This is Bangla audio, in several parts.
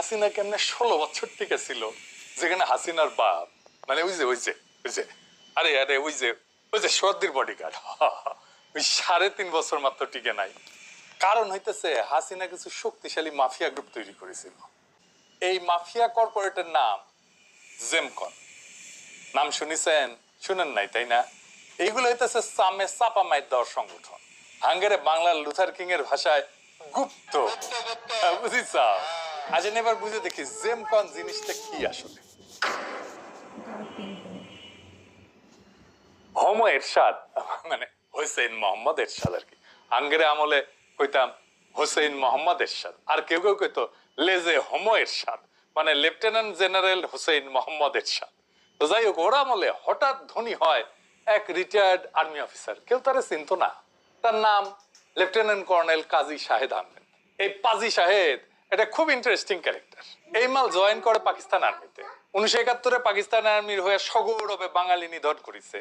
হাসিনা কেমনে 16 বছর টিকে ছিল, যেখানে হাসিনার বাপ মানে ওই যে আরে আরে ওই যে সর্দির বডিগার্ড ওই 3.5 বছর মাত্র টিকে নাই। কারণ হইতেছে হাসিনা কিছু শক্তিশালী মাফিয়া গ্রুপ তৈরি করেছিল। এই মাফিয়া কর্পোরেটের নাম জেমকন। নাম শুনেছেন? শুনেন নাই তাই না? এইগুলো হইতেছে সামে চাপা মাইর দেওয়ার সংগঠন। হাঙ্গেরে বাংলার লুথার কিং এর ভাষায় গুপ্ত। বুঝিস? আজ এবার বুঝে দেখি জেমকন জিনিসটা কি আসলে। হোমো এরশাদ মানে হোসেন মোহাম্মদ এরশাদ আর কি। আঙ্গেরে আমলে কইতাম হোসেন মোহাম্মদ এরশাদ, আর কেউ কেউ কইতো লেজে হোমো এরশাদ মানে লেফটেন্যান্ট জেনারেল হোসেন মোহাম্মদ এরশাদ। তো যাই হোক, ওরা আমলে হঠাৎ ধনী হয় এক রিটায়ার্ড আর্মি অফিসার, কেউ তারা চিনতো না। তার নাম লেফটেন্যান্ট কর্নেল কাজী শাহেদ আহমেদ। এই পাজি শাহেদ এটা খুব ইন্টারেস্টিং ক্যারেক্টার। এই মাল জয়েন করে পাকিস্তান আর্মিতে। 1971-এ পাকিস্তান আর্মির হয়ে সগৌরবে বাঙালি নিধন করেছে।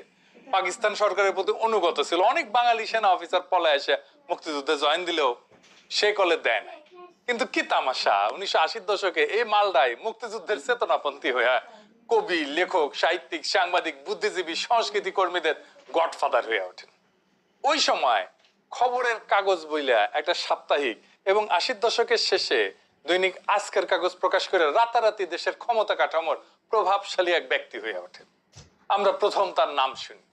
পাকিস্তান সরকারের প্রতি অনুগত ছিল। অনেক বাঙালি সেনা অফিসার পলায় এসে মুক্তিযুদ্ধে জয়েন দিলেও সে কলে দেয় নাই। কিন্তু কি তামাশা, 1980-র দশকে এই মালদায় মুক্তিযুদ্ধের চেতনাপন্থী হয়ে কবি, লেখক, সাহিত্যিক, সাংবাদিক, বুদ্ধিজীবী, সংস্কৃতি কর্মীদের গডফাদার হয়ে ওঠেন। ওই সময় খবরের কাগজ বইলা একটা সাপ্তাহিক এবং 80-র দশকের শেষে দৈনিক আজকের কাগজ প্রকাশ করে রাতারাতি দেশের ক্ষমতা কাঠামোর প্রভাবশালী এক ব্যক্তি হয়ে ওঠেন। আমরা প্রথম তার নাম শুনি।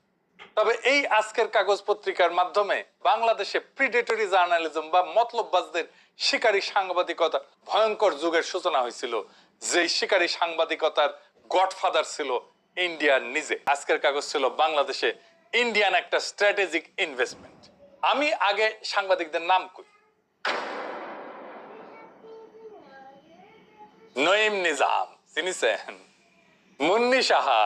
তবে এই আজকের কাগজ পত্রিকার মাধ্যমে বাংলাদেশে প্রিডেটরি জার্নালিজম বা মতলববাজদের শিকারী সাংবাদিকতা ভয়ঙ্কর যুগের সূচনা হয়েছিল, যেই শিকারী সাংবাদিকতার গডফাদার ছিল ইন্ডিয়ার নিজে। আজকের কাগজ ছিল বাংলাদেশে ইন্ডিয়ান একটা স্ট্র্যাটেজিক ইনভেস্টমেন্ট। আমি আগে সাংবাদিকদের নাম কই। নঈম নিজাম চিনিছেন? মুন্নি সাহা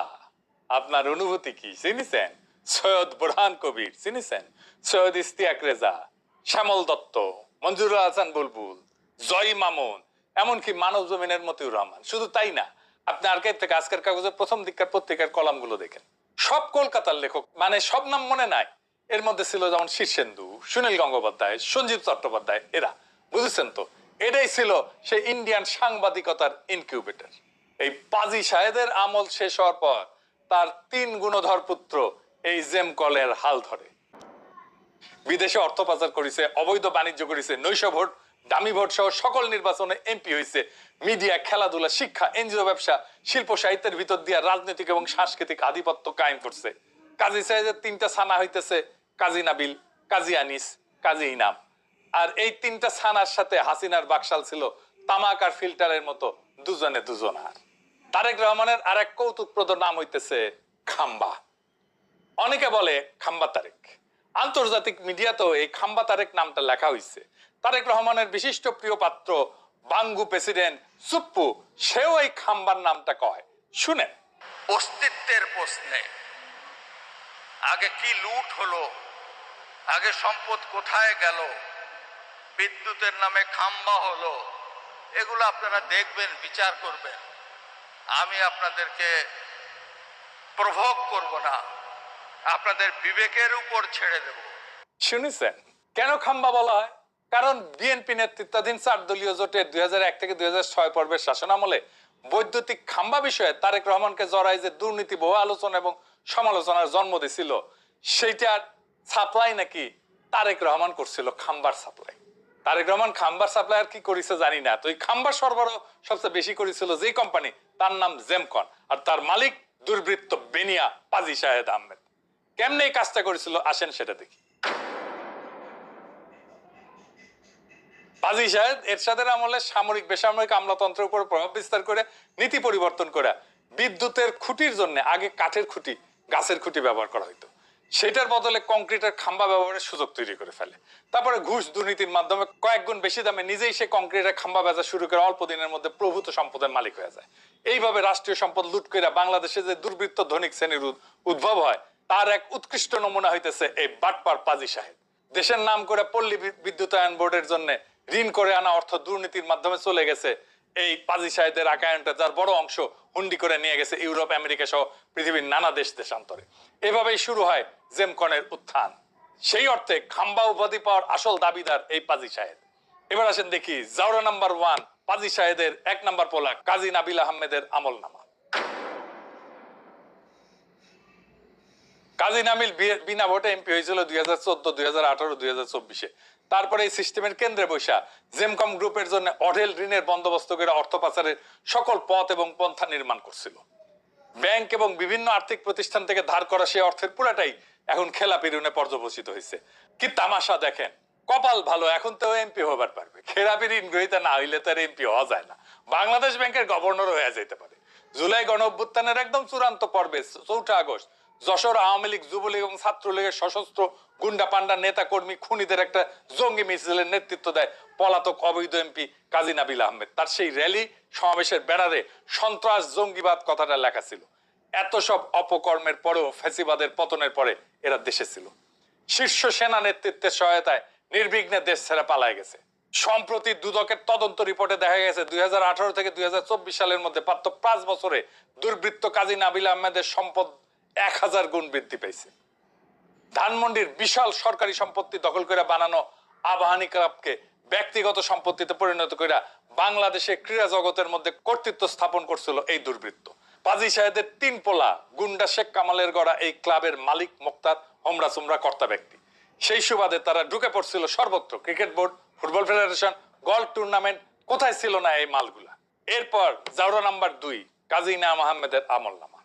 আপনার অনুভূতি কি চিনিছেন? সৈয়দ বুরহান কবির চিনিছেন? সৈয়দ ইস্তিয়াক রেজা, শ্যামল দত্ত, মঞ্জুরুল হাসান বুলবুল, জয় মামুন, এমনকি মানব জমিনের মতিউর রহমান। শুধু তাই না, আপনি আর্কাইভ থেকে আজকের কাগজের প্রথম দিককার পত্রিকার কলামগুলো দেখেন, সব কলকাতার লেখক। মানে সব নাম মনে নাই, এর মধ্যে ছিল যেমন শীর্ষেন্দু, সুনীল গঙ্গোপাধ্যায়, সঞ্জীব চট্টোপাধ্যায়, এরা। বুঝেছেন তো? এটাই ছিল সেই ইন্ডিয়ান সাংবাদিকতার ইনকিউবেটর। এই পাজি শাহেদের আমল শেষ হওয়ার পর তার 3 গুণধর পুত্র এই জেমকলের হাল ধরে। বিদেশে অর্থ পাচার করেছে, অবৈধ বাণিজ্য করেছে, নৈশ ভোট, দামি ভোট সহ সকল নির্বাচনে এমপি হয়েছে। মিডিয়া, খেলাধুলা, শিক্ষা, এনজিও ব্যবসা, শিল্প সাহিত্যের ভিতর দিয়ে রাজনৈতিক এবং সাংস্কৃতিক আধিপত্য কায়েম করছে। কাজী সাহেবের 3টা ছানা হইতেছে কাজী নাবিল, কাজী আনিস, কাজী ইনাম। আর এই 3টা ছানার সাথে হাসিনার বাকশাল ছিল তামাক আর ফিল্টারের মতো দুজনে দুজনার। তারেক রহমানের আর এক কৌতুকপ্রদ নাম হইতেছে খাম্বা। অনেকে বলে খাম্বা তারেক। আন্তর্জাতিক মিডিয়াতেও এই খাম্বা তারেক নামটা লেখা হয়েছে। তারেক রহমানের বিশিষ্ট প্রিয় পাত্র বাঙ্গু প্রেসিডেন্ট সুপ্পু, সেও এই খাম্বার নামটা কয়। শুনেন। অস্তিত্বের প্রশ্নে আগে কি লুট হলো, আগে সম্পদ কোথায় গেল, বিদ্যুতের নামে খাম্বা হলো, এগুলো আপনারা দেখবেন, বিচার করবেন। আমি আপনাদেরকে প্রভোগ করব না, আপনাদের বিবেকের উপর ছেড়ে দেব। শুনেছেন কেন খাম্বা বলা হয়? কারণ বিএনপি নেতৃত্বাধীন 4 দলীয় জোটের 2001 থেকে 2006 পর্বের শাসনামলে বৈদ্যুতিক খাম্বা বিষয়ে তারেক রহমানকে জড়াই যে দুর্নীতি, বহু আলোচনা এবং সমালোচনার জন্ম দিছিল, সেইটার সাপ্লাই নাকি তারেক রহমান করছিল। খাম্বার সাপ্লাই। তারেক রহমান খাম্বার সাপ্লাই আর কি করেছে জানি না। তো এই খাম্বার সরবরাহ সবচেয়ে বেশি করেছিল যে কোম্পানি, তার নাম জেমকন, আর তার মালিক দুর্বৃত্ত বেনিয়া পাজি শাহেদ আহমেদ। কেমনে এই কাজটা করেছিল আসেন সেটা দেখি। পাজি শাহেদ এরশাদের আমলে সামরিক বেসামরিক আমলাতন্ত্রের উপর প্রভাব বিস্তার করে নীতি পরিবর্তন করে বিদ্যুতের খুঁটির জন্য আগে কাঠের খুঁটি, গাছের খুঁটি ব্যবহার করা হইতো, সেটার বদলে কংক্রিটের খাম্বা ব্যবহারের সুযোগ তৈরি করে ফেলে। তারপরে ঘুষ দুর্নীতির মাধ্যমে কয়েক গুণ বেশি দামে নিজেই সে কংক্রিটের খাম্বা বেচা শুরু করে অল্প দিনের মধ্যে প্রভূত সম্পদের মালিক হয়ে যায়। এইভাবে রাষ্ট্রীয় সম্পদ লুট করে বাংলাদেশে যে দুর্বৃত্ত ধনিক শ্রেণীর উদ্ভব হয়, তার এক উৎকৃষ্ট নমুনা হইতেছে এই বাটপার পাজি শাহেদ। দেশের নাম করে পল্লী বিদ্যুতায়ন বোর্ডের জন্য ঋণ করে আনা অর্থ দুর্নীতির মাধ্যমে চলে গেছে এই পাজি শাহেদের আকায়নটা, যার বড় অংশ হুন্ডি করে নিয়ে গেছে ইউরোপ, আমেরিকা সহ পৃথিবীর নানা দেশান্তরে। এভাবেই শুরু হয় জেমকনের উত্থান। সেই অর্থে খাম্বা উপাধি পাওয়ার আসল দাবিদার এই পাজি শাহেদ। এবার আসেন দেখি জাউরা নাম্বার 1 পাজি সাহেদের 1 নম্বর পোলা কাজী নাবিল আহমেদের আমলনামা। কাজী নাবিল বিনা ভোটে এমপি হয়েছিল 2014, 2018, 2024-এ। তারপরে এই সিস্টেমের কেন্দ্রে বৈশা জেমকম গ্রুপের জন্য অঢেল ঋণের বন্দোবস্ত করে অর্থ পাচারের সকল পথ এবং পন্থা নির্মাণ করছিল। ব্যাংক এবং বিভিন্ন আর্থিক প্রতিষ্ঠান থেকে ধার করা সেই অর্থের পুরাটাই এখন খেলাপি ঋণে পর্যবসিত হয়েছে। কি তামাশা দেখেন, কপাল ভালো এখন তো এমপি হবার পারবে। খেলাপি ঋণ গ্রহীতা না হইলে তো এমপি হওয়া যায় না, বাংলাদেশ ব্যাংকের গভর্নর হয়ে যেতে পারে। জুলাই গণ অভ্যুত্থানের একদম চূড়ান্ত পর্বে 4 আগস্ট যশোর আওয়ামী লীগ, যুবলীগ এবং ছাত্রলীগের সশস্ত্র গুন্ডা পান্ডা নেতা কর্মী খুনিদের একটা জঙ্গি মিছিলের নেতৃত্ব দেয় পলাতক অবৈধ এমপি কাজী নাবিল আহমেদ। তার সেই র্যালি সমাবেশের ব্যানারে সন্ত্রাস জঙ্গিবাদ কথাটা লেখা ছিল। এত সব অপকর্মের পরেও ফ্যাসিবাদের পতনের পরে এরা দেশে ছিল। শীর্ষ সেনা নেতৃত্বের সহায়তায় নির্বিঘ্নে দেশ ছেড়ে পালায় গেছে। সম্প্রতি দুদকের তদন্ত রিপোর্টে দেখা গেছে 2018 থেকে 2024 সালের মধ্যে মাত্র 5 বছরে দুর্বৃত্ত কাজী নাবিল আহমেদের সম্পদ 1000 গুণ বৃদ্ধি পেয়েছে। ধানমন্ডির বিশাল সরকারি সম্পত্তি দখল করে বানানো আবাহনী ক্লাবকে ব্যক্তিগত সম্পত্তিতে পরিণত করে বাংলাদেশের ক্রীড়া জগতের মধ্যে কর্তৃত্ব স্থাপন করছিল এই দুর্বৃত্ত। পাজি সাহেদের 3 পোলা গুন্ডা শেখ কামালের গড়া এই ক্লাবের মালিক মোক্তার হোমরা সুমরা কর্তা ব্যক্তি। সেই সুবাদে তারা ঢুকে পড়ছিল সর্বত্র। Cricket board, football federation, golf tournament, কোথায় ছিল না এই মালগুলা। এরপর জাউরা নাম্বার 2 কাজী ইনাম আহমেদের আমলনামা।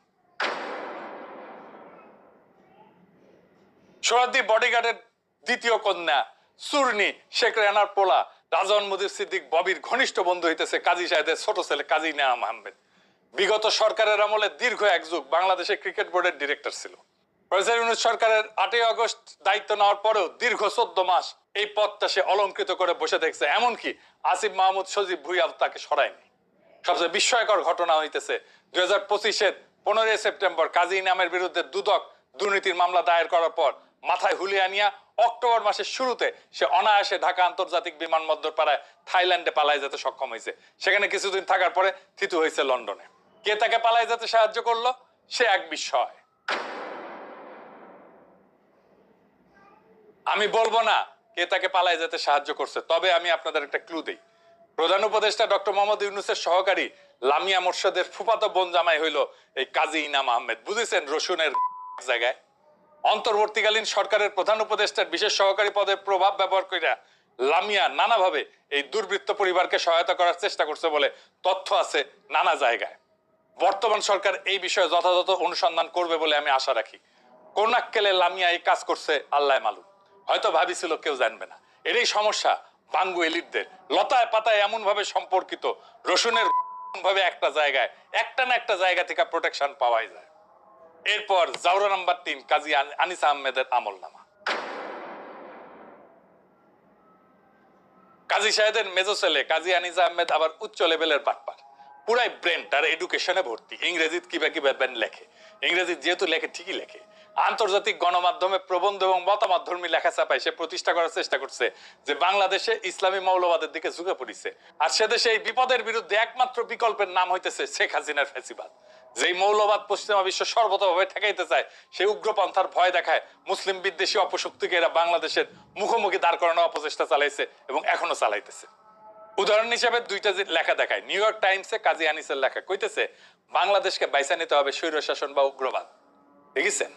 সোহরাদ্দি বডিগার্ডের দ্বিতীয় কন্যা সুরনি শেখ রেনার পোলা রাজন মুজিব সিদ্দিক ববির ঘনিষ্ঠ বন্ধু হইতেছে কাজী সাহেদের ছোট ছেলে কাজী ইনাম আহমেদ। বিগত সরকারের আমলে দীর্ঘ 1 যুগ বাংলাদেশের ক্রিকেট বোর্ডের ডিরেক্টর ছিল। প্রফেসর ইউনূস সরকারের 8 আগস্ট দায়িত্ব নেওয়ার পরেও দীর্ঘ 14 মাস এই পদটা সে অলংকৃত করে বসে দেখছে। এমনকি আসিফ মাহমুদ সজীব ভুইয়া তাকে সরায়নি। সবচেয়ে বিস্ময়কর ঘটনা হইতেছে 2025-এর 15 সেপ্টেম্বর কাজী ইনামের বিরুদ্ধে দুদক দুর্নীতির মামলা দায়ের করার পর মাথায় হুলিয়া নিয়ে অক্টোবর মাসের শুরুতে সে অনায়াসে ঢাকা আন্তর্জাতিক বিমানবন্দর পাড়ায় থাইল্যান্ডে পালায় যেতে সক্ষম হয়েছে। সেখানে কিছুদিন থাকার পরে থিতু হয়েছে লন্ডনে। কে তাকে পালায় যেতে সাহায্য করলো সে এক বিস্ময়। আমি বলবো না কে তাকে পালায় যেতে সাহায্য করছে, তবে আমি আপনাদের একটা ক্লু দেই। প্রধান উপদেষ্টা ডক্টর মোহাম্মদ ইউনূসের সহকারী লামিয়া মোর্শেদের ফুফাতো বোন জামাই হইল এই কাজী ইনাম আহমেদ। বুঝেছেন রসুনের জায়গায়। অন্তর্বর্তীকালীন সরকারের প্রধান উপদেষ্টার বিশেষ সহকারী পদের প্রভাব ব্যবহার করে লামিয়া নানাভাবে এই দুর্বৃত্ত পরিবারকে সহায়তা করার চেষ্টা করছে বলে তথ্য আছে নানা জায়গায়। বর্তমান সরকার এই বিষয়ে যথাযথ অনুসন্ধান করবে বলে আমি আশা রাখি। কোন আক্কেলে লামিয়া এই কাজ করছে আল্লাহ মালুম, হয়তো ভাবিছিল কেউ জানবে না। এরই সমস্যা বাঙ্গু এলিটদের। লতায় পাতায় এমন ভাবে সম্পর্কিত রসুনের ভাবে একটা জায়গায় একটা না একটা জায়গা থেকে প্রোটেকশন পাওয়াই যায়। এরপর জাউরা নাম্বার 3 কাজী আনিস আহমেদের আমলনামা। কাজী সাহেদের মেজো ছেলে কাজী আনিস আহমেদ আবার উচ্চ লেভেলের বাটপার। পুরাই ব্রেন তার এডুকেশনে ভর্তি। ইংরেজিত কিবা কিবা লেখে, ইংরেজি যেহেতু লেখে ঠিকই লেখে। আন্তর্জাতিক গণমাধ্যমে প্রবন্ধ এবং মতামতধর্মী লেখা ছাপায় সে প্রতিষ্ঠা করার চেষ্টা করছে যে বাংলাদেশে ইসলামী মৌলবাদের দিকে ঝুঁকে পড়িছে। আর সে দেশে এই বিপদের বিরুদ্ধে একমাত্র বিকল্পের নাম হইতেছে শেখ হাসিনার ফ্যাসিবাদ। যেই মৌলবাদ পশ্চিমা বিশ্ব সর্বতভাবে ঠেকাইতে চায়, সেই উগ্রপন্থার ভয় দেখায় মুসলিম বিদ্বেষী অপশক্তিকে এরা বাংলাদেশের মুখোমুখি দাঁড় করানোর অপচেষ্টা চালাইছে এবং এখনো চালাইতেছে। উদাহরণ হিসেবে 2টা লেখা দেখায়। নিউ ইয়র্ক টাইমসে কাজী আনিসের লেখা কইতেছে বাংলাদেশকে বাইসা নিতে হবে স্বৈর শাসন বা উগ্রবাদ। দেখেছেন?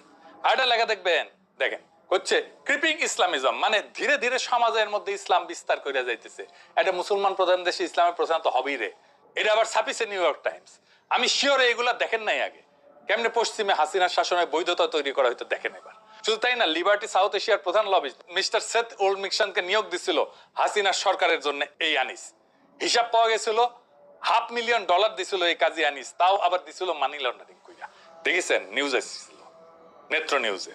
আরেকটা লেখা দেখবেন, দেখেন হচ্ছে ক্রিপিং ইসলামিজম, মানে ধীরে ধীরে সমাজের মধ্যে ইসলাম বিস্তার করে যাইতেছে। একটা মুসলমান প্রধান দেশে ইসলামের প্রচার তো হবেই রে। এটা আবার ছাপিছে নিউ ইয়র্ক টাইমস। আমি শিওর এগুলা দেখেন নাই আগে। কেমনে পশ্চিমে হাসিনার শাসনের বৈধতা তৈরি করা হয়তো দেখেন এবার। শুধু তাই না, লিবার্টি সাউথ এশিয়ার প্রধান লবিস্ট মিস্টার সেথ ওল্ডমিকসনকে নিয়োগ দিছিল হাসিনার সরকারের জন্য এই আনিস। হিসাব পাওয়া গেছিল $500,000 দিছিল এই কাজী আনিস, তাও আবার দিছিল মানি লন্ডারিং কইরা। দেখেছেন নিউজ এসেছিল নেত্র নিউজে।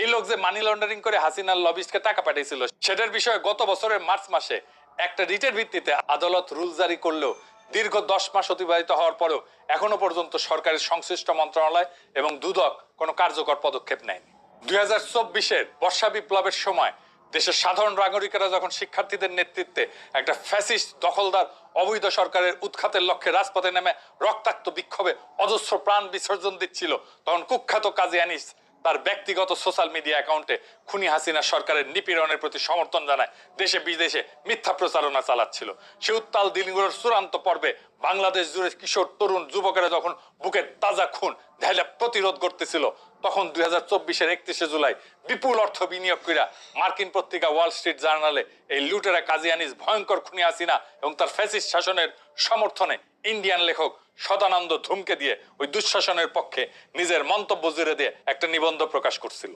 এই লোক যে মানি লন্ডারিং করে হাসিনার লবিস্টকে টাকা পাঠিয়েছিল সেটার বিষয়ে গত বছরের মার্চ মাসে একটা রিটের ভিত্তিতে আদালত রুল জারি করলেও দীর্ঘ 10 মাস অতিবাহিত হওয়ার পরেও এখনো পর্যন্ত সরকারের সংশ্লিষ্ট মন্ত্রণালয় এবং দুদক কোনো কার্যকর পদক্ষেপ নেয়নি। 2024-এর বর্ষা বিপ্লবের সময় দেশের সাধারণ নাগরিকেরা যখন শিক্ষার্থীদের নেতৃত্বে একটা ফ্যাসিস্ট দখলদার অবৈধ সরকারের উৎখাতের লক্ষ্যে রাজপথে নেমে রক্তাক্ত বিক্ষোভে অজস্র প্রাণ বিসর্জন দিচ্ছিল, তখন কুখ্যাত কাজী আনিস তার ব্যক্তিগত সোশ্যাল মিডিয়া অ্যাকাউন্টে খুনি হাসিনা সরকারের নিপীড়নের প্রতি সমর্থন জানায় দেশে বিদেশে মিথ্যা প্রচারণা চালাচ্ছিল। সে উত্তাল দিনগুলোর চূড়ান্ত পর্বে বাংলাদেশ জুড়ে কিশোর তরুণ যুবকেরা যখন বুকের তাজা খুন ঢেলে প্রতিরোধ করতেছিল, তখন 2024-এর 31শে জুলাই বিপুল অর্থ বিনিয়োগ কইরা মার্কিন পত্রিকা ওয়াল স্ট্রিট জার্নালে এই লুটেরা কাজিয়ানিস ভয়ঙ্কর খুনি হাসিনা এবং তার ফ্যাসিস্ট শাসনের সমর্থনে ইন্ডিয়ান লেখক সদানন্দ ধুমকে দিয়ে ওই দুঃশাসনের পক্ষে নিজের মন্তব্য জুড়ে দিয়ে একটা নিবন্ধ প্রকাশ করছিল।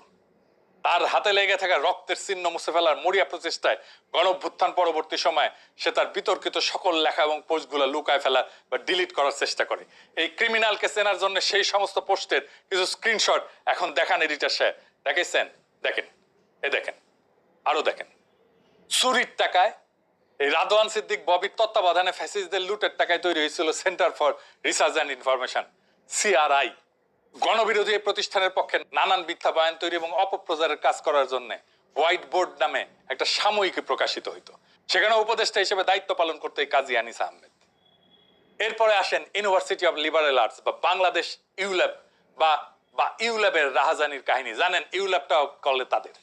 তার হাতে লেগে থাকা রক্তের চিহ্ন মুছে ফেলার মরিয়া প্রচেষ্টায় গণঅভ্যুত্থান পরবর্তী সময়ে সে তার বিতর্কিত সকল লেখা এবং পোস্টগুলো লুকায় ফেলার বা ডিলিট করার চেষ্টা করে। এই ক্রিমিনালকে চেনার জন্য সেই সমস্ত পোস্টের কিছু স্ক্রিনশট এখন দেখান এডিটর সাহেব। দেখেছেন? দেখেন, দেখেন, আরো দেখেন। চুরির টাকায় এই রাদওয়ান সিদ্দিক ববির তত্ত্বাবধানে ফ্যাসিস্টদের লুটের টাকায় তৈরি হয়েছিল centre for research and information, CRI। গণবিরোধী এই প্রতিষ্ঠানের পক্ষে নানান মিথ্যা বয়ান তৈরি এবং অপপ্রচারের কাজ করার জন্য হোয়াইট বোর্ড নামে একটা সাময়িকী প্রকাশিত হইতো। সেখানে উপদেষ্টা হিসেবে দায়িত্ব পালন করতে কাজী আনিস আহমেদ। এরপরে আসেন ইউনিভার্সিটি অফ লিবারেল আর্টস বা বাংলাদেশ ইউল্যাব বা ইউল্যাবের রাহাজানির কাহিনী। জানেন ইউল্যাবটা করলে তাদের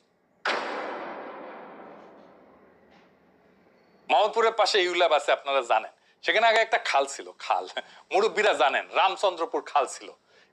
মোহাম্মদপুরের পাশে ইউল্যাব আছে, আপনারা জানেন। সেখানে আগে একটা খাল ছিল, খাল মুরব্বীরা জানেন, রামচন্দ্রপুর খাল ছিল।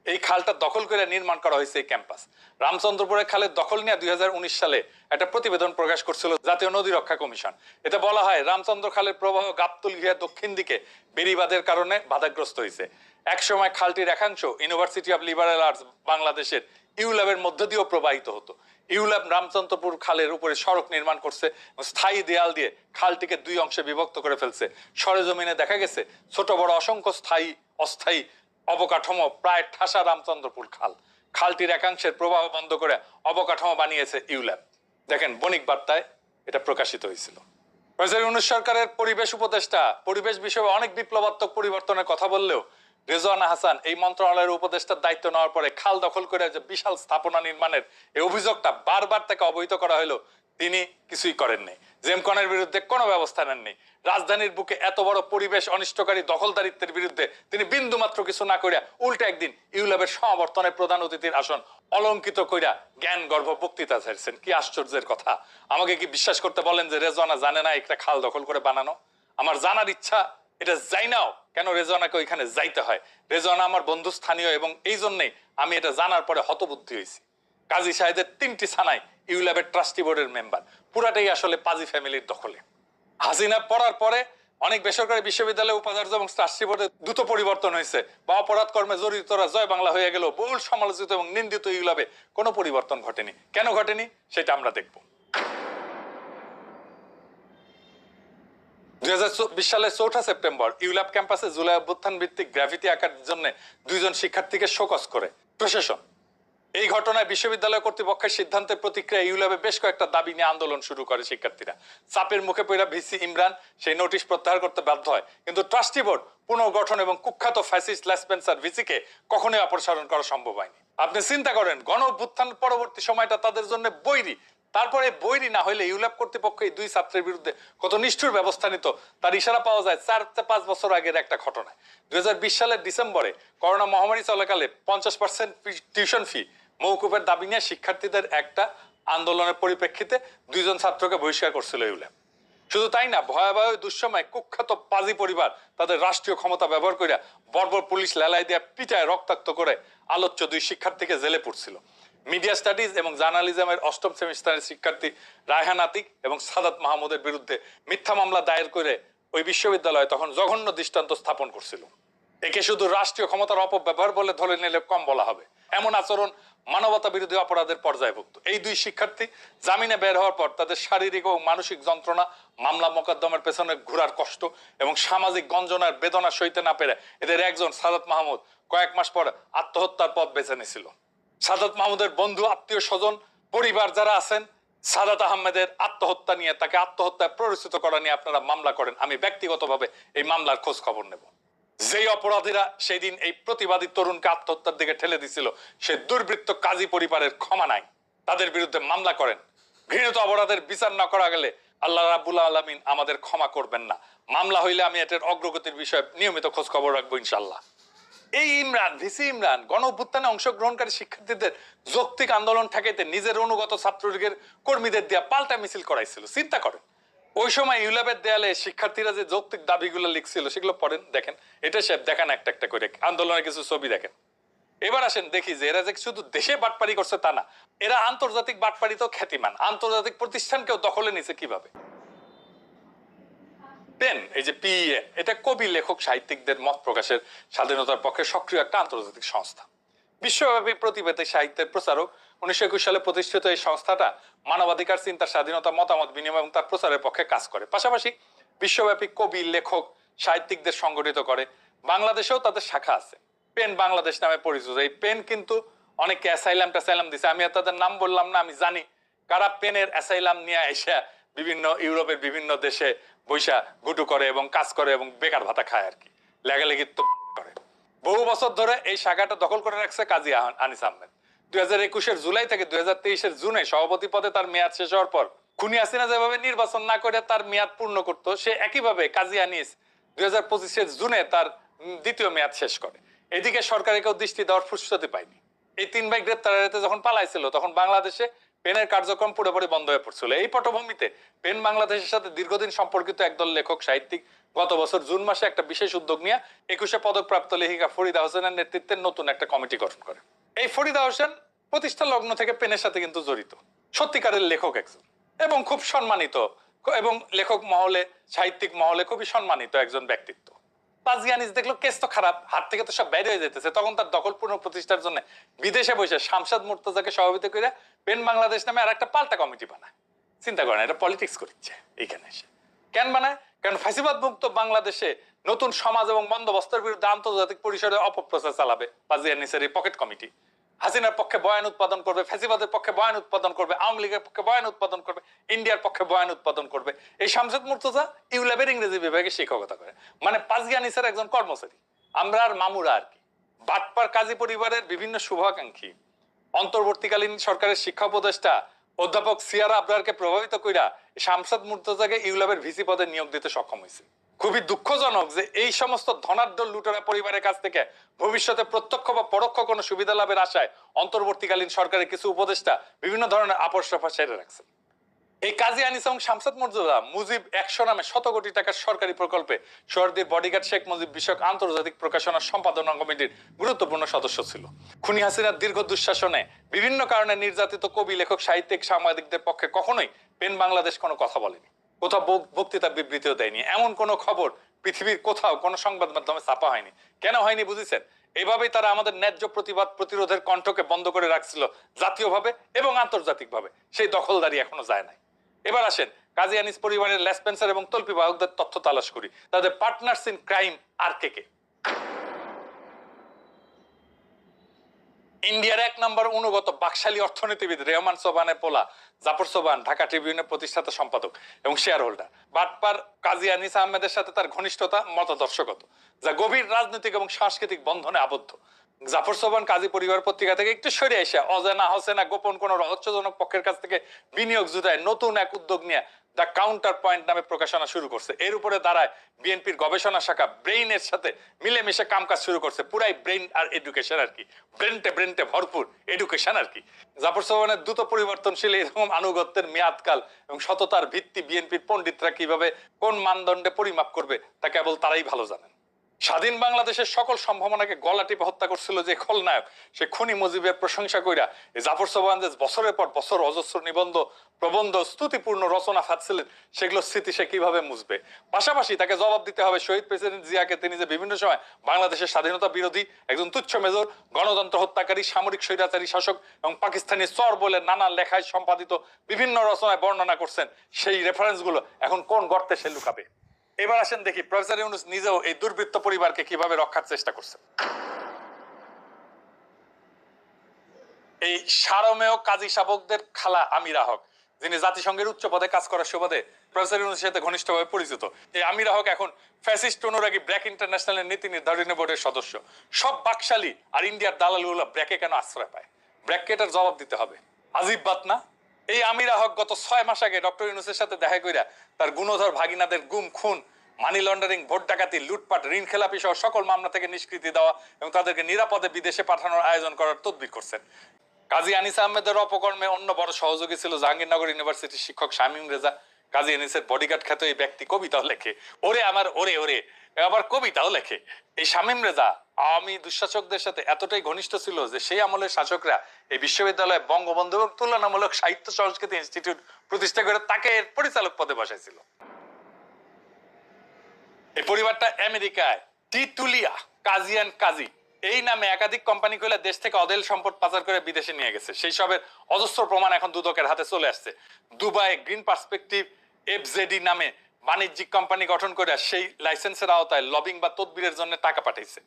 এই খালটা দখল করে নির্মাণ করা হয়েছে এই ক্যাম্পাস। রামচন্দ্রপুরের খালের দখল নিয়ে 2019 সালে একটা প্রতিবেদন প্রকাশ করছিল জাতীয় নদী রক্ষা কমিশন। এতে বলা হয় রামচন্দ্র খালের প্রবাহ গাবতুল গিয়া দক্ষিণ দিকে বেড়িবাঁধের কারণে বাধাগ্রস্ত হয়েছে। একসময় খালটির একাংশ ইউনিভার্সিটি অফ লিবারেল আর্টস বাংলাদেশের ইউল্যাবের মধ্য দিয়েও প্রবাহিত হতো। ইউল্যাব রামচন্দ্রপুর খালের উপরে সড়ক নির্মাণ করছে, স্থায়ী দেয়াল দিয়ে খালটিকে দুই অংশে বিভক্ত করে ফেলছে। সরেজমিনে দেখা গেছে ছোট বড় অসংখ্য স্থায়ী অস্থায়ী অবকাঠামো প্রায় ঠাসা রামচন্দ্রপুর খাল। খালটির একাংশের প্রবাহ বন্ধ করে অবকাঠামো বানিয়েছে ইউল্যাব। দেখেন বণিক বার্তায় এটা প্রকাশিত হয়েছিল। 2019 সরকারের পরিবেশ উপদেষ্টা পরিবেশ বিষয়ে অনেক বিপ্লবাত্মক পরিবর্তনের কথা বললেও রেজওয়ানা হাসান এই মন্ত্রণালয়ের উপদেষ্টার দায়িত্ব নেওয়ার পরে খাল দখল করে যে বিশাল স্থাপনা নির্মাণের এই অভিযোগটা বারবার তাকে অবহিত করা হলো, তিনি কিছুই করেননি। জেমকনের বিরুদ্ধে কোনো ব্যবস্থা নেননি। রাজধানীর বুকে এত বড় পরিবেশ অনিষ্টকারী দখলদারিত্বের বিরুদ্ধে তিনি বিন্দু মাত্র কিছু না করিয়া উল্টা একদিন ইউল্যাবের সমাবর্তনে প্রধান অতিথির আসন অলঙ্কিত কইরা জ্ঞান গর্ভ বক্তৃতা ছাড়ছেন। কি আশ্চর্যের কথা! আমাকে কি বিশ্বাস করতে বলেন যে রেজওয়ানা জানে না একটা খাল দখল করে বানানো? আমার জানার ইচ্ছা, এটা যাই নাও কেন রেজওয়ানাকে ওইখানে যাইতে হয়। রেজওয়ানা আমার বন্ধু স্থানীয় এবং এই জন্যই আমি এটা জানার পরে হতবুদ্ধি হয়েছি। কাজী সাহেদের 3টি থানায় ইউল্যাবের ট্রাস্টি বোর্ডের মেম্বার, পুরাটাই আসলে পাজি ফ্যামিলির দখলে। হাসিনা পড়ার পরে অনেক বেসরকারি বিশ্ববিদ্যালয় উপাচার্য এবং ট্রাস্টি বোর্ডে দ্রুত পরিবর্তন হয়েছে বা অপরাধ কর্মে জড়িতরা জয় বাংলা হয়ে গেল। বহুল সমালোচিত এবং নিন্দিত ইউল্যাবে কোনো পরিবর্তন ঘটেনি। কেন ঘটেনি সেটা আমরা দেখব। 2020 সালের 4 সেপ্টেম্বর ইউল্যাব ক্যাম্পাসে জুলাই অভ্যুত্থান ভিত্তিক গ্রাফিতি আঁকার জন্য 2 জন শিক্ষার্থীকে শোকজ করে প্রশাসন। এই ঘটনায় বিশ্ববিদ্যালয় কর্তৃপক্ষের সিদ্ধান্তের প্রতিক্রিয়া ইউল্যাবে বেশ কয়েকটা দাবি নিয়ে আন্দোলন শুরু করে শিক্ষার্থীরা। চাপের মুখে পড়া ভিসি ইমরান সেই নোটিশ প্রত্যাহার করতে বাধ্য হয়, কিন্তু ট্রাস্টি বোর্ড পুনর্গঠন এবং কুখ্যাত ফ্যাসিস্ট লেসপেন্সার ভিসিকে কখনোই অপসারণ করা সম্ভব হয়নি। আপনি চিন্তা করেন গণ অভ্যুত্থান পরবর্তী সময়টা তাদের জন্য বৈরী। তারপরে বৈরী না হইলে ইউল্যাব কর্তৃপক্ষ এই 2 ছাত্রের বিরুদ্ধে কত নিষ্ঠুর ব্যবস্থা নিত তার ইশারা পাওয়া যায় 4-5 বছর আগের একটা ঘটনায়। 2020 সালের ডিসেম্বরে করোনা মহামারী চলাকালে 50% টিউশন ফি মওকুফের দাবি নিয়ে শিক্ষার্থীদের একটা আন্দোলনের পরিপ্রেক্ষিতে 2 জন ছাত্রকে বহিষ্কার করছিল ইউল্যাব। শুধু তাই না, ভয়াবহ দুঃসময় কুখ্যাত পাজি পরিবার তাদের রাষ্ট্রীয় ক্ষমতা ব্যবহার করে বর্বর পুলিশ লেলাই দিয়ে পিটায় রক্তাক্ত করে আলোচ্য 2 শিক্ষার্থীকে জেলে পুরছিল। মিডিয়া স্টাডিজ এবং জার্নালিজমের 8ম সেমিস্টারের শিক্ষার্থী রায়হান আতিক এবং সাদাত মাহমুদের বিরুদ্ধে মিথ্যা মামলা দায়ের করে ওই বিশ্ববিদ্যালয় তখন জঘন্য দৃষ্টান্ত স্থাপন করছিল। একে শুধু রাষ্ট্রীয় ক্ষমতার অপব্যবহার বলে ধরে নিলে কম বলা হবে। এমন আচরণ মানবতা বিরোধী অপরাধের পর্যায়ভুক্ত। এই 2 শিক্ষার্থী জামিনে বের হওয়ার পর তাদের শারীরিক ও মানসিক যন্ত্রণা, মামলা মোকদ্দমার পেছনে ঘোরার কষ্ট এবং সামাজিক গঞ্জনার বেদনা সইতে না পেরে এদের একজন সাদাত মাহমুদ কয়েক মাস পর আত্মহত্যার পথ বেছে নিয়েছিল। সাদাত মাহমুদের বন্ধু, আত্মীয় স্বজন, পরিবার যারা আছেন, সাদাত আহমেদের আত্মহত্যা নিয়ে, তাকে আত্মহত্যায় প্ররোচিত করা নিয়ে আপনারা মামলা করেন। আমি ব্যক্তিগতভাবে এই মামলার খোঁজ খবর নেব। যেই অপরাধীরা সেই দিন এই প্রতিবাদী তরুণকে আত্মহত্যার দিকে ঠেলে দিছিল, সে দুর্বৃত্ত কাজী পরিবারের ক্ষমা নাই। তাদের বিরুদ্ধে মামলা করেন। ঘৃণিত অপরাধের বিচার না করা গেলে আল্লাহ রাব্বুল আলামিন আমাদের ক্ষমা করবেন না। মামলা হইলে আমি এটার অগ্রগতির বিষয়ে নিয়মিত খোঁজ খবর রাখবো ইনশাল্লাহ। এই ইমরান ভিসি ইমরান গণ অভ্যুত্থানে অংশগ্রহণকারী শিক্ষার্থীদের যৌক্তিক আন্দোলন ঠেকাইতে নিজের অনুগত ছাত্রলীগের কর্মীদের দিয়া পাল্টা মিছিল করাইছিল। চিন্তা করেন ওই সময় ইউল্যাবের দেয়ালে শিক্ষার্থীরা যে যৌক্তিক দাবিগুলো লিখছিল সেগুলো পড়েন, দেখেন। এটা সে দেখান একটা একটা করে আন্দোলনের কিছু ছবি দেখেন। এবার আসেন দেখি যে এরা যে শুধু দেশে বাটপারি করছে তা না, এরা আন্তর্জাতিক বাটপারিতেও খ্যাতিমান। আন্তর্জাতিক প্রতিষ্ঠানকেও দখলে নিছে কিভাবে। পেন, এই যে পিএন, এটা কবি লেখক সাহিত্যিকদের মত প্রকাশের স্বাধীনতার পক্ষে সক্রিয় একটা আন্তর্জাতিক সংস্থা। বিশ্বব্যাপী প্রতিবেদী সাহিত্যের প্রচারক। 1921 সালে প্রতিষ্ঠিত এই সংস্থাটা মানবাধিকার, চিন্তার স্বাধীনতা, মতামত বিনিময় এবং তার প্রচারের পক্ষে কাজ করে। পাশাপাশি বিশ্বব্যাপী কবি লেখক সাহিত্যিকদের সংগঠিত করে। বাংলাদেশেও তাদের শাখা আছে, পেন বাংলাদেশ নামে পরিচিত। এই পেন কিন্তু অনেকে অ্যাসাইলাম টাসাইলাম দিছে, আমি আর তাদের নাম বললাম না। আমি জানি কারা পেনের অ্যাসাইলাম নিয়ে এসে বিভিন্ন ইউরোপের বিভিন্ন দেশে বৈশা গুটু করে এবং কাজ করে এবং বেকার ভাতা খায় আর কি, লেগালেগিত্ব করে। বহু বছর ধরে এই শাখাটা দখল করে রাখছে কাজী আনিস আহমেদ। 2021 জুলাই থেকে 2023 জুনে সভাপতি পদে তার মেয়াদ শেষ হওয়ার পর খুনি হাসিনা যেভাবে নির্বাচন না করে তার মেয়াদ পূর্ণ করত, সে একইভাবে কাজী আনিস 2025 জুনে তার দ্বিতীয় মেয়াদ শেষ করে। এদিকে সরকারে কেউ দৃষ্টি দেওয়ার ফুসফুসতে পায়নি। এই 3 ভাই গ্রেপ্তারে যখন পালাইছিল তখন বাংলাদেশে পেনের কার্যক্রম পুরোপুরি বন্ধ হয়ে পড়ছিল। এই পটভূমিতে পেন বাংলাদেশের সাথে দীর্ঘদিন সম্পর্কিত একদল লেখক সাহিত্যিক গত বছর জুন মাসে একটা বিশেষ উদ্যোগ নিয়ে 21 পদকপ্রাপ্ত লেখিকা ফরিদা হোসেনের নেতৃত্বে নতুন একটা কমিটি গঠন করে। এই ফরিদা হোসেন প্রতিষ্ঠা লগ্ন থেকে পেনের সাথে কিন্তু জড়িত, সত্যিকারের লেখক একজন এবং খুব সম্মানিত, এবং লেখক মহলে সাহিত্যিক মহলে খুবই সম্মানিত একজন ব্যক্তিত্ব। কাজী আনিস দেখলো কেস তো খারাপ, হাত থেকে তো সব বাইরে হয়ে যেতেছে, তখন তার দখলপূর্ণ প্রতিষ্ঠার জন্য বিদেশে বসে শামসাদ মুর্তজাকে সভাপতি করে পেন বাংলাদেশ নামে আর একটা পাল্টা কমিটি বানায়। চিন্তা করেন, এটা পলিটিক্স করছে এইখানে এসে। কেন বানায়? কারণ ফ্যাসিবাদ মুক্ত বাংলাদেশে নতুন সমাজ এবং বন্দোবস্তের বিরুদ্ধে আন্তর্জাতিক পরিসরে অপপ্রচার চালাবে কাজী আনিসের এই পকেট কমিটি। হাসিনার পক্ষে বয়ান উৎপাদন করবে, ফ্যাসিবাদের পক্ষে বয়ান উৎপাদন করবে, আওয়ামী লীগের পক্ষে বয়ান উৎপাদন করবে, ইন্ডিয়ার পক্ষে বয়ান উৎপাদন করবে। এই শামসাদ মুর্তজা ইউল্যাবের ইংরেজি বিভাগে শিক্ষকতা করে, মানে কাজী আনিসের একজন কর্মচারী। আমরা আর মামুরা আর কি, বাটপার কাজী পরিবারের বিভিন্ন শুভাকাঙ্ক্ষী অন্তর্বর্তীকালীন সরকারের শিক্ষা উপদেষ্টা অধ্যাপক সিয়ারা আবরারকে প্রভাবিত কইরা শামসাদ মুর্তজাকে ইউল্যাবের ভিসি পদে নিয়োগ দিতে সক্ষম হয়েছে। খুবই দুঃখজনক যে এই সমস্ত ধনাঢ্য লুটেরা পরিবারের কাছ থেকে ভবিষ্যতে প্রত্যক্ষ বা পরোক্ষ কোনো সুবিধা লাভের আশায় অন্তর্বর্তীকালীন সরকারের কিছু উপদেষ্টা বিভিন্ন ধরনের আপোষ রফা সেরে রাখছেন। এই কাজী আনিস এবং শামসাদ মুর্তজা মুজিব 100 নামে 100 কোটি টাকার সরকারি প্রকল্পে শহরদের বডিগার্ড শেখ মুজিব বিষয়ক আন্তর্জাতিক প্রকাশনা সম্পাদনা কমিটির গুরুত্বপূর্ণ সদস্য ছিল। খুনি হাসিনার দীর্ঘ দুঃশাসনে বিভিন্ন কারণে নির্যাতিত কবি লেখক সাহিত্যিক সাংবাদিকদের পক্ষে কখনোই পেন বাংলাদেশ কোনো কথা বলেনি, কোথাও বক্তৃতা বিবৃতিও দেয়নি। এমন কোনো খবর পৃথিবীর কোথাও কোনো সংবাদ মাধ্যমে ছাপা হয়নি। কেন হয়নি বুঝেছেন? এভাবেই তারা আমাদের ন্যায্য প্রতিবাদ প্রতিরোধের কণ্ঠকে বন্ধ করে রাখছিল জাতীয়ভাবে এবং আন্তর্জাতিকভাবে। সেই দখলদারি এখনো যায় নাই। এবার আসেন কাজী আনিস পরিবারের লেসপেন্সার এবং তল্পি বাহকদের তথ্য তালাশ করি, তাদের পার্টনার্স ইন ক্রাইম আর কে কে। ইন্ডিয়ার 1 নম্বর অনুগত বাকশালী অর্থনীতিবিদ রেহমান সোবানের পোলা জাফর সোবান ঢাকা ট্রিবিউনের প্রতিষ্ঠাতা সম্পাদক এবং শেয়ার হোল্ডার। বাটপার কাজী আনিস আহমেদের সাথে তার ঘনিষ্ঠতা মতাদর্শগত, যা গভীর রাজনৈতিক এবং সাংস্কৃতিক বন্ধনে আবদ্ধ। জাফর সোবান কাজী পরিবার পত্রিকা থেকে একটু সরে এসে অজানা হোসেনা গোপন কোন রহস্যজনক পক্ষের কাছ থেকে বিনিয়োগ জুটায় নতুন এক উদ্যোগ নিয়ে দ্য কাউন্টার পয়েন্ট নামে প্রকাশনা শুরু করছে। এর উপরে দাঁড়ায় বিএনপির গবেষণা শাখা ব্রেইনের সাথে মিলেমিশে কামকাজ শুরু করছে। পুরাই ব্রেইন আর এডুকেশন আর কি, ব্রেনটে ভরপুর এডুকেশন আর কি। জাফর সোবানের দ্রুত পরিবর্তনশীল এরকম আনুগত্যের মেয়াদকাল এবং সততার ভিত্তি বিএনপির পণ্ডিতরা কিভাবে কোন মানদণ্ডে পরিমাপ করবে তা কেবল তারাই ভালো জানেন। স্বাধীন বাংলাদেশের সকল সম্ভাবনাকে গলা টিপে হত্যা করছিল যে খলনায়ক, সে খুনি মুজিবের প্রশংসা কইরা জাফর সোবান যে বছরের পর বছর অজস্র নিবন্ধ প্রবন্ধ স্তুতিপূর্ণ রচনা ফাঁদছিলেন, সেগুলো স্মৃতি সে কিভাবে মুছবে? পাশাপাশি তাকে জবাব দিতে হবে শহীদ প্রেসিডেন্ট জিয়াকে, তিনি যে বিভিন্ন সময় বাংলাদেশের স্বাধীনতা বিরোধী একজন তুচ্ছ মেজর, গণতন্ত্র হত্যাকারী, সামরিক স্বৈরাচারী শাসক এবং পাকিস্তানি চর বলে নানা লেখায় সম্পাদিত বিভিন্ন রচনায় বর্ণনা করছেন। সেই রেফারেন্সগুলো এখন কোন গর্তে সে লুকাবে? এবার আসেন দেখি প্রফেসর ইউনূস নিজেও এই দুর্বৃত্ত পরিবারকে কিভাবে রক্ষার চেষ্টা করছেন। এই সারমেয় কাজী শাবকদের খালা আমিরা হক, যিনি জাতিসংঘের উচ্চ পদে কাজ করার সুবাদে প্রফেসর ইউনূসের সাথে ঘনিষ্ঠভাবে পরিচিত, এই আমিরা হক এখন ফ্যাসিস্ট অনুরাগী ব্র্যাক ইন্টারন্যাশনালের নীতি নির্ধারণী বোর্ডের সদস্য। সব বাকশালী আর ইন্ডিয়ার দালালগুলো ব্র্যাকে কেন আশ্রয় পায়? ব্র্যাককে এটার জবাব দিতে হবে। আজিব বাত না? এই আমিরা হক গত 6 মাস আগে ডক্টর ইউনূসের সাথে দেখা কইরা তার গুণধর ভাগিনাদের গুম খুন মানি লন্ডারিং, ভোট ডাকাতি, লুটপাট, ঋণ খেলাপি সহ সকল মামলা থেকে নিষ্কৃতি দেওয়া এবং তাদেরকে নিরাপদে বিদেশে পাঠানোর আয়োজন করার তদবির করছেন। কাজী আনিস আহমেদের অপকর্মে অন্য বড় সহযোগী ছিল জাহাঙ্গীরনগর ইউনিভার্সিটির শিক্ষক শামীম রেজা। কাজী আনিসের বডিগার্ড খ্যাত এই ব্যক্তি কবিতাও লেখে, ওরে আমার ওরে ওরে, আবার কবিতাও লেখে। এই শামীম রেজা আওয়ামী দুঃশাসকদের সাথে এতটাই ঘনিষ্ঠ ছিল যে সেই আমলের শাসকরা এই বিশ্ববিদ্যালয়ে বঙ্গবন্ধু এবং তুলনামূলক সাহিত্য সংস্কৃতি ইনস্টিটিউট প্রতিষ্ঠা করে তাকে এর পরিচালক পদে বসাইছিল। এই পরিবারটা আমেরিকায় টিটুলিয়া কাজিয়ান কাজী এই নামে একাধিক কোম্পানি খুলে দেশ থেকে অদেল সম্পদ পাচার করে বিদেশে নিয়ে গেছে। সেই সবের অজস্র প্রমাণ এখন দুদকের হাতে চলে আসছে। দুবাই গ্রিন পার্সপেক্টিভ এফজেডি নামে বাণিজ্যিক কোম্পানি গঠন করে সেই লাইসেন্সের আওতায় লবিং বা তদবিরের জন্য টাকা পাঠাইছে।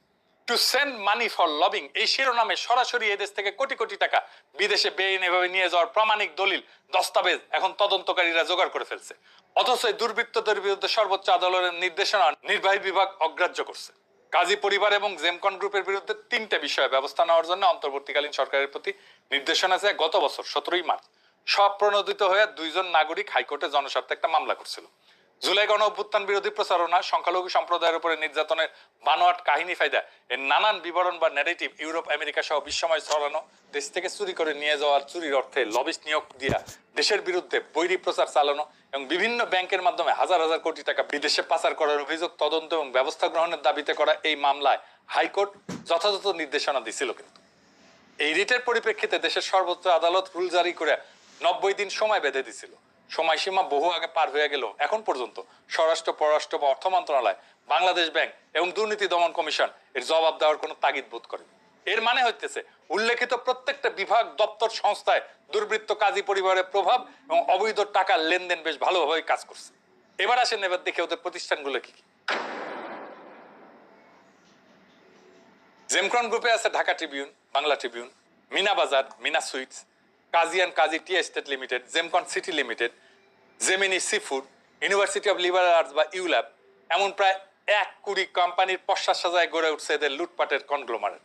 To send money for lobbying এই শিরোনামে সরাসরি এই দেশ থেকে কোটি কোটি টাকা বিদেশে বেআইনিভাবে নিয়ে যাওয়ার প্রামাণিক দলিল দস্তাবেজ এখন তদন্তকারীরা জোগাড় করে ফেলছে। অথচ এই দুর্বৃত্তদের বিরুদ্ধে সর্বোচ্চ আদালতের নির্দেশনা নির্বাহী বিভাগ অগ্রাহ্য করছে। কাজী পরিবার এবং জেমকন গ্রুপের বিরুদ্ধে 3টে বিষয়ে ব্যবস্থা নেওয়ার জন্য অন্তর্বর্তীকালীন সরকারের প্রতি নির্দেশনা আছে। গত বছর 17 মার্চ সব প্রণোদিত হয়ে 2 জন নাগরিক হাইকোর্টে জনস্বার্থে একটা মামলা করছিল। জুলাই গণ অভ্যুত্থান বিরোধী প্রচারণা, সংখ্যালঘু সম্প্রদায়ের উপরে নির্যাতনের বানোয়াট কাহিনী ফায়দা, এর নানান বিবরণ বা ন্যারেটিভ ইউরোপ আমেরিকা সহ বিশ্বময় ছড়ানো, দেশ থেকে চুরি করে নিয়ে যাওয়ার চুরির অর্থে লবিস্ট নিয়োগ দিয়া দেশের বিরুদ্ধে বৈরী প্রচার চালানো এবং বিভিন্ন ব্যাংকের মাধ্যমে হাজার হাজার কোটি টাকা বিদেশে পাচার করার অভিযোগ তদন্ত এবং ব্যবস্থা গ্রহণের দাবিতে করা এই মামলায় হাইকোর্ট যথাযথ নির্দেশনা দিছিল। কিন্তু এই রিটের পরিপ্রেক্ষিতে দেশের সর্বোচ্চ আদালত রুল জারি করে 90 দিন সময় বেঁধে দিছিল। সময়সীমা বহু আগে পার হয়ে গেল এখন পর্যন্ত স্বরাষ্ট্র, পররাষ্ট্র বা অর্থ মন্ত্রণালয়, বাংলাদেশ ব্যাংক এবং দুর্নীতি দমন কমিশন এর জবাব দেওয়ার কোনো তাগিদ বোধ করে। এর মানে হইতেছে উল্লেখিত প্রত্যেকটা বিভাগ, দপ্তর, সংস্থায় দুর্বৃত্ত কাজী পরিবারের প্রভাব এবং অবৈধ টাকার লেনদেন বেশ ভালোভাবে কাজ করছে। এবার আসেন, এবার দেখে ওদের প্রতিষ্ঠানগুলো কি কি। জেমকন গ্রুপে আছে Dhaka Tribune, Bangla Tribune, Meena Bazar, Meena sweets, Kazi and Kazi tea estate limited, Gemcon city limited, Gemini seafood, university of liberal arts বা ইউল্যাব, এমন প্রায় 1 কোটি কোম্পানির পশ্চাৎ সাজায় গড়ে উঠছে এদের লুটপাটের কনগ্লোমারেট।